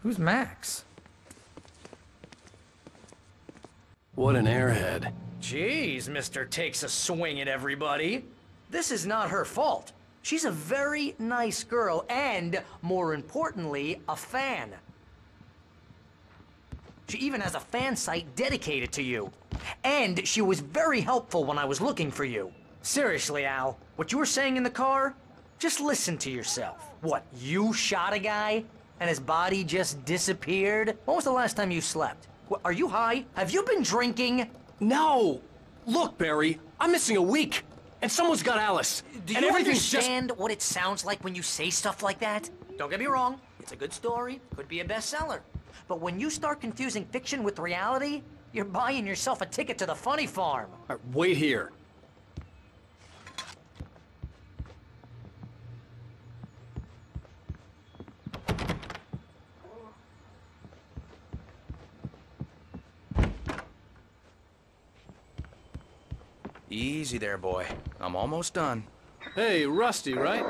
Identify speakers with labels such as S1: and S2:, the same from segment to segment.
S1: Who's Max?
S2: What an airhead.
S1: Jeez, Mr. Takes a swing at everybody. This is not her fault. She's a very nice girl and, more importantly, a fan. She even has a fan site dedicated to you. And she was very helpful when I was looking for you. Seriously, Al, what you were saying in the car? Just listen to yourself. What, you shot a guy and his body just disappeared? When was the last time you slept? What, are you high? Have you been drinking?
S2: No! Look, Barry, I'm missing a week, and someone's got Alice.
S1: Do
S2: and
S1: you
S2: everything's
S1: understand what it sounds like when you say stuff like that? Don't get me wrong, it's a good story, could be a bestseller. But when you start confusing fiction with reality, you're buying yourself a ticket to the funny farm.
S2: All right, wait here.
S3: Easy there, boy. I'm almost done.
S2: Hey, Rusty, right?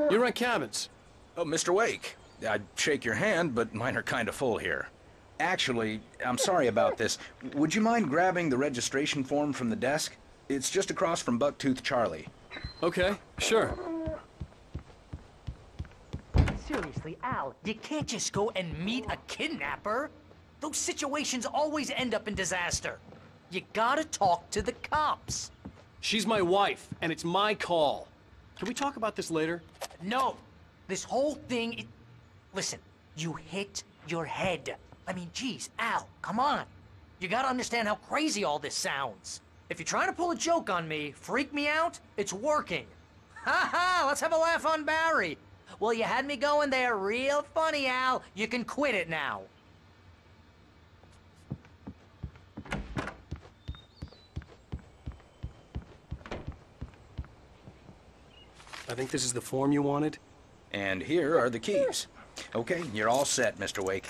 S2: You rent cabins.
S3: Oh, Mr. Wake. I'd shake your hand, but mine are kind of full here. Actually, I'm sorry about this. Would you mind grabbing the registration form from the desk? It's just across from Bucktooth Charlie.
S2: Okay, sure.
S1: Seriously, Al, you can't just go and meet a kidnapper. Those situations always end up in disaster. You gotta talk to the cops.
S2: She's my wife, and it's my call. Can we talk about this later?
S1: No, this whole thing, listen, you hit your head. I mean, geez, Al, come on. You gotta understand how crazy all this sounds. If you're trying to pull a joke on me, freak me out, it's working. Ha ha, let's have a laugh on Barry. Well, you had me going there real funny, Al. You can quit it now.
S2: I think this is the form you wanted.
S3: And here are the keys. Okay, you're all set, Mr. Wake.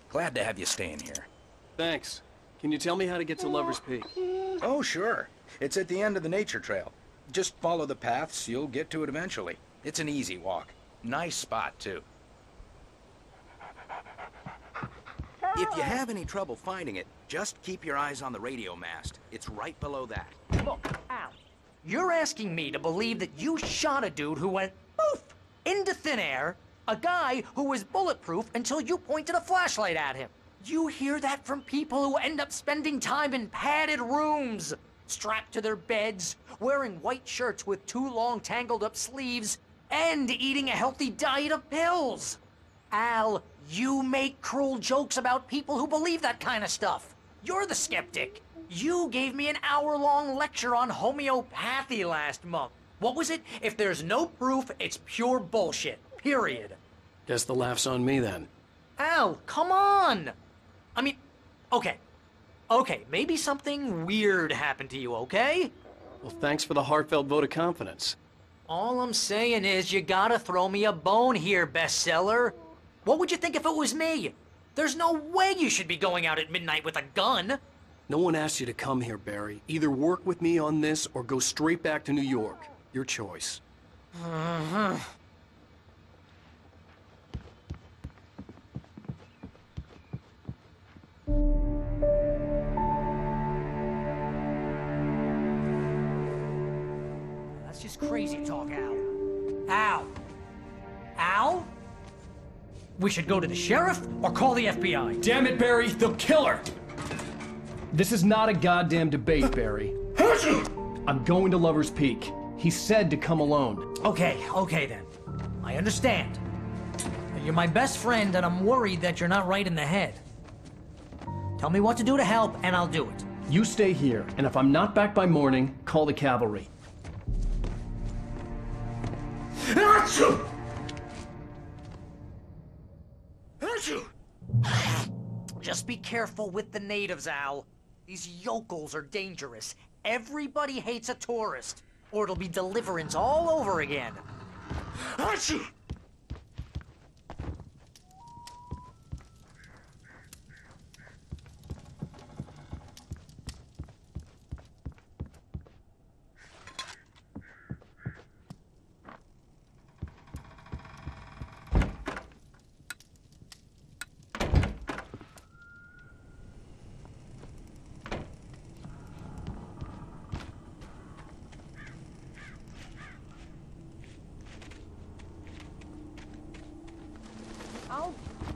S3: Glad to have you staying here.
S2: Thanks. Can you tell me how to get to Lover's Peak?
S3: Oh, sure. It's at the end of the nature trail. Just follow the paths, you'll get to it eventually. It's an easy walk. Nice spot, too. If you have any trouble finding it, just keep your eyes on the radio mast. It's right below that.
S1: Look, Al, you're asking me to believe that you shot a dude who went poof into thin air, a guy who was bulletproof until you pointed a flashlight at him. You hear that from people who end up spending time in padded rooms, strapped to their beds, wearing white shirts with too long tangled up sleeves, and eating a healthy diet of pills. Al, you make cruel jokes about people who believe that kind of stuff. You're the skeptic. You gave me an hour-long lecture on homeopathy last month. What was it? If there's no proof, it's pure bullshit. Period.
S2: Guess the laugh's on me then.
S1: Al, come on! I mean, okay. Okay, maybe something weird happened to you, okay?
S2: Well, thanks for the heartfelt vote of confidence.
S1: All I'm saying is you gotta throw me a bone here, bestseller. What would you think if it was me? There's no way you should be going out at midnight with a gun.
S2: No one asked you to come here, Barry. Either work with me on this or go straight back to New York. Your choice.
S1: That's just crazy talk, Al. Al? Al? We should go to the sheriff or call the FBI.
S2: Damn it, Barry! They'll kill her! This is not a goddamn debate, Barry. I'm going to Lover's Peak. He said to come alone.
S1: Okay then. I understand. You're my best friend and I'm worried that you're not right in the head. Tell me what to do to help and I'll do it.
S2: You stay here, and if I'm not back by morning, call the cavalry.
S1: Just be careful with the natives, Al. These yokels are dangerous. Everybody hates a tourist, or it'll be Deliverance all over again.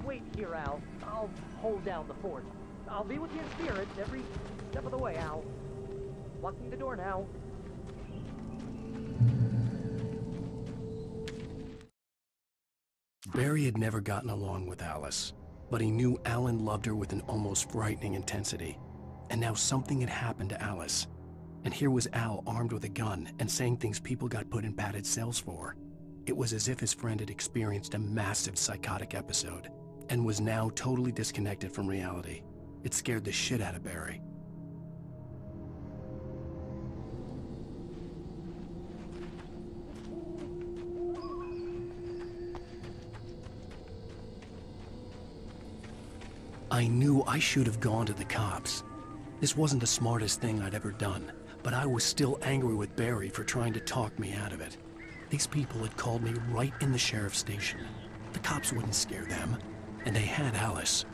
S1: wait here, Al. I'll hold down the fort. I'll be with you in spirit every step of the way, Al. Locking the door now.
S2: Barry had never gotten along with Alice, but he knew Alan loved her with an almost frightening intensity. And now something had happened to Alice. And here was Al armed with a gun and saying things people got put in padded cells for. It was as if his friend had experienced a massive psychotic episode and was now totally disconnected from reality. It scared the shit out of Barry. I knew I should have gone to the cops. This wasn't the smartest thing I'd ever done, but I was still angry with Barry for trying to talk me out of it. These people had called me right in the sheriff's station. The cops wouldn't scare them, and they had Alice.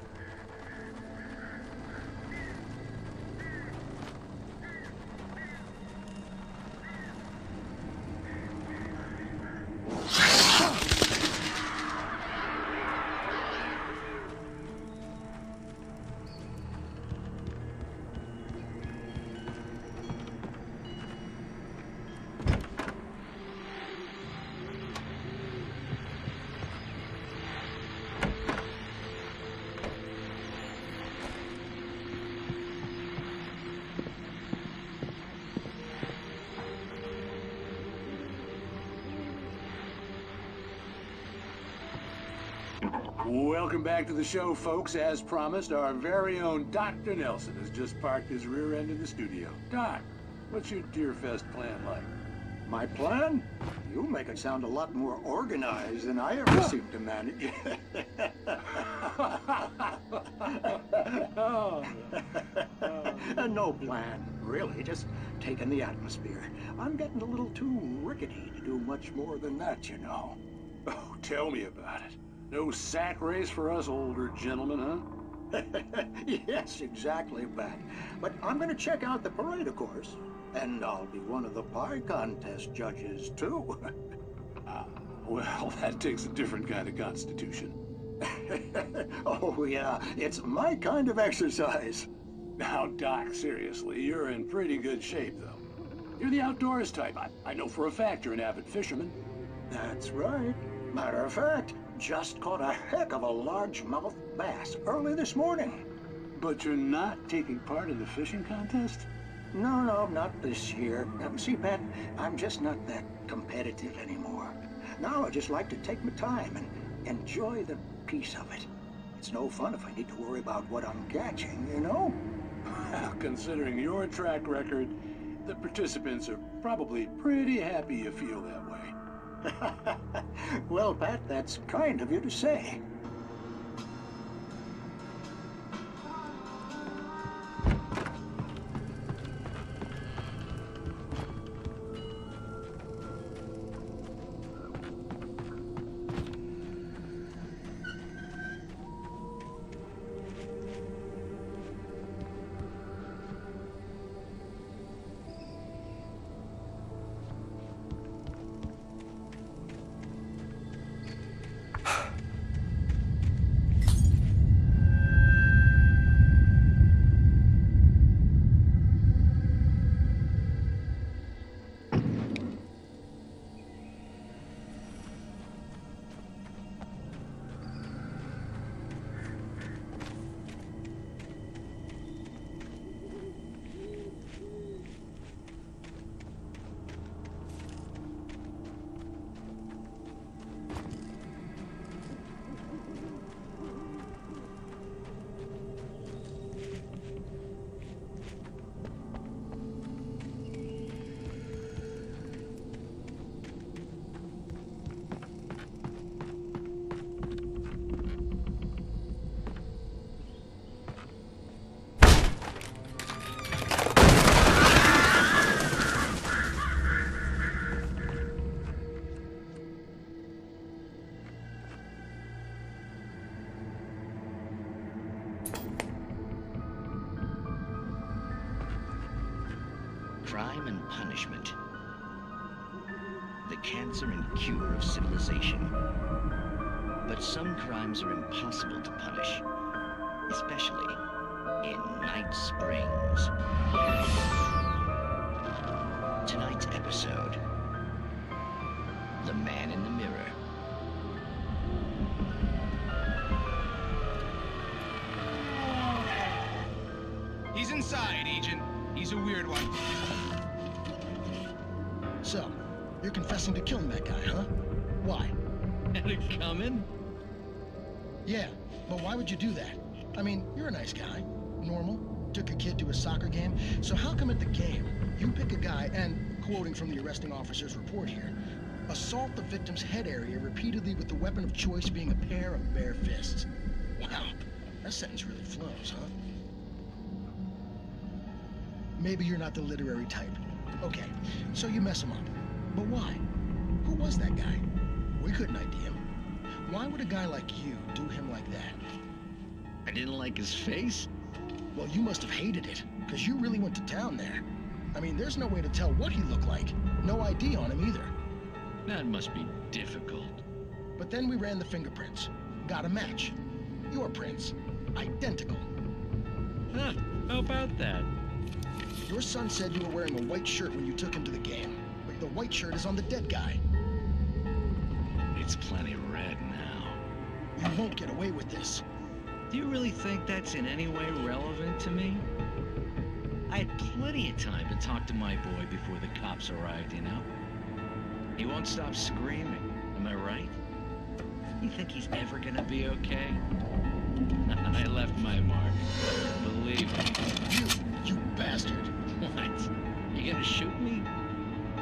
S4: Welcome back to the show, folks. As promised, our very own Dr. Nelson has just parked his rear end in the studio. Doc, what's your Deerfest plan like?
S5: My plan? You make it sound a lot more organized than I ever seem to manage. No plan, really, just taking the atmosphere. I'm getting a little too rickety to do much more than that, you know.
S4: Oh, tell me about it. No sack race for us older gentlemen, huh?
S5: Yes, exactly, Pat. But I'm gonna check out the parade, of course. And I'll be one of the pie contest judges, too.
S4: Well, that takes a different kind of constitution.
S5: Oh, yeah, it's my kind of exercise.
S4: Now, Doc, seriously, you're in pretty good shape, though. You're the outdoors type. I know for a fact you're an avid fisherman.
S5: That's right. Matter of fact, just caught a heck of a largemouth bass early this morning.
S4: But you're not taking part in the fishing contest?
S5: No, not this year. See, Pat, I'm just not that competitive anymore. Now I just like to take my time and enjoy the peace of it. It's no fun if I need to worry about what I'm catching, you know?
S4: Well, considering your track record, the participants are probably pretty happy you feel that way.
S5: Well, Pat, that's kind of you to say.
S6: Crime and punishment. The cancer and cure of civilization. But some crimes are impossible to punish, especially in Night Springs. Tonight's episode, The Man in the Mirror.
S7: He's inside, Agent. He's a weird one.
S8: So, you're confessing to killing that guy, huh? Why?
S6: Had it coming?
S8: Yeah, but why would you do that? I mean, you're a nice guy. Normal. Took a kid to a soccer game. So how come at the game, you pick a guy and, quoting from the arresting officer's report here, assault the victim's head area repeatedly with the weapon of choice being a pair of bare fists? Wow, that sentence really flows, huh? Maybe you're not the literary type. Okay, so you mess him up. But why? Who was that guy? We couldn't ID him. Why would a guy like you do him like that?
S6: I didn't like his face.
S8: Well, you must have hated it, because you really went to town there. I mean, there's no way to tell what he looked like. No ID on him either.
S6: That must be difficult.
S8: But then we ran the fingerprints. Got a match. Your prints. Identical.
S6: Huh, how about that?
S8: Your son said you were wearing a white shirt when you took him to the game. But the white shirt is on the dead guy.
S6: It's plenty red now.
S8: You won't get away with this.
S6: Do you really think that's in any way relevant to me? I had plenty of time to talk to my boy before the cops arrived, you know? He won't stop screaming, am I right? You think he's ever gonna be okay? I left my mark. Believe me.
S8: You bastard.
S6: What? You gonna shoot me?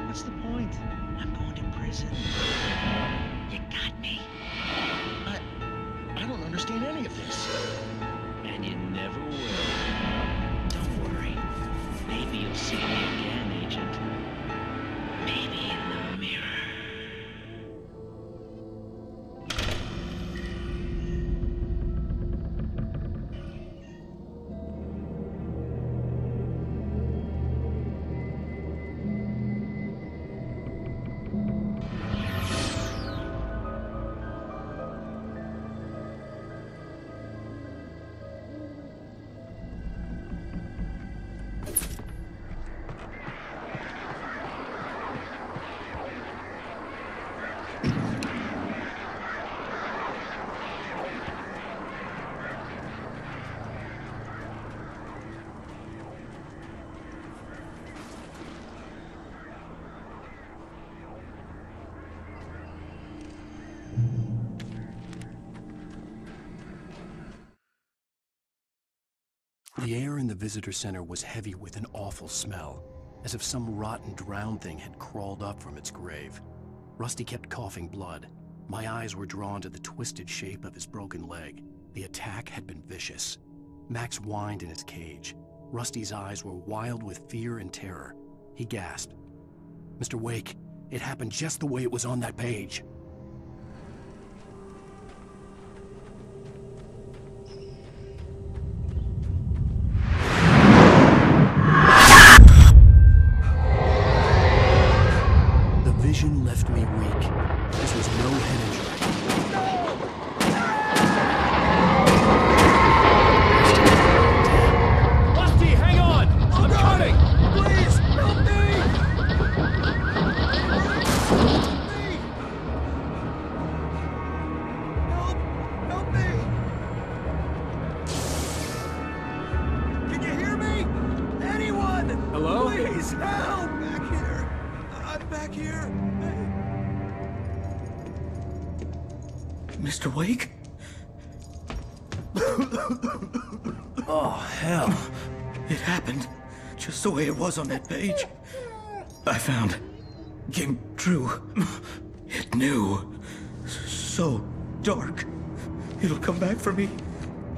S6: What's the point? I'm going to prison. You got me.
S8: I don't understand any of this.
S6: And you never will. Don't worry. Maybe you'll see me again, Agent. Maybe in the mirror.
S2: The air in the visitor center was heavy with an awful smell, as if some rotten drowned thing had crawled up from its grave. Rusty kept coughing blood. My eyes were drawn to the twisted shape of his broken leg. The attack had been vicious. Max whined in his cage. Rusty's eyes were wild with fear and terror. He gasped. "Mr. Wake, it happened just the way it was on that page." Vision left me weak. This was no head injury.
S9: Rusty, hang on! I'm coming!
S5: Please, help me! Help me! Can you hear me? Anyone?
S9: Hello?
S5: Please, help! Back here. I'm back here.
S10: Mr. Wake?
S2: Oh, hell.
S10: It happened just the way it was on that page. I found. Came true. It knew. So dark. It'll come back for me.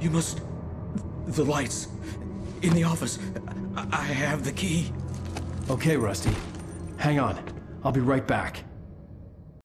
S10: You must... The lights. In the office. I have the key.
S2: Okay, Rusty. Hang on. I'll be right back.